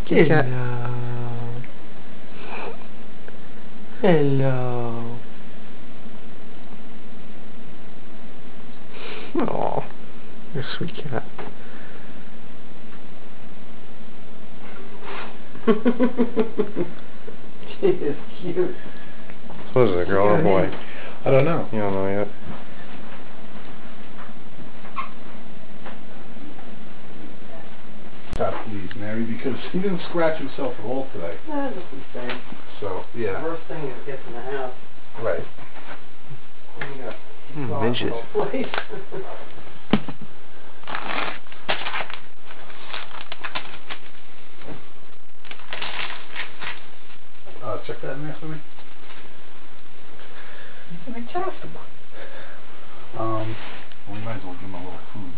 Kitty cat. Hello. Oh, you're a sweet cat. She is cute. So is it a girl or a boy? I don't know. You don't know yet. God, please, Mary, because he didn't scratch himself at all today. That doesn't say. So, yeah. First thing is get in the house. Right. Midget. Check that in there for me. You can adjust them. We might as well give him a little food.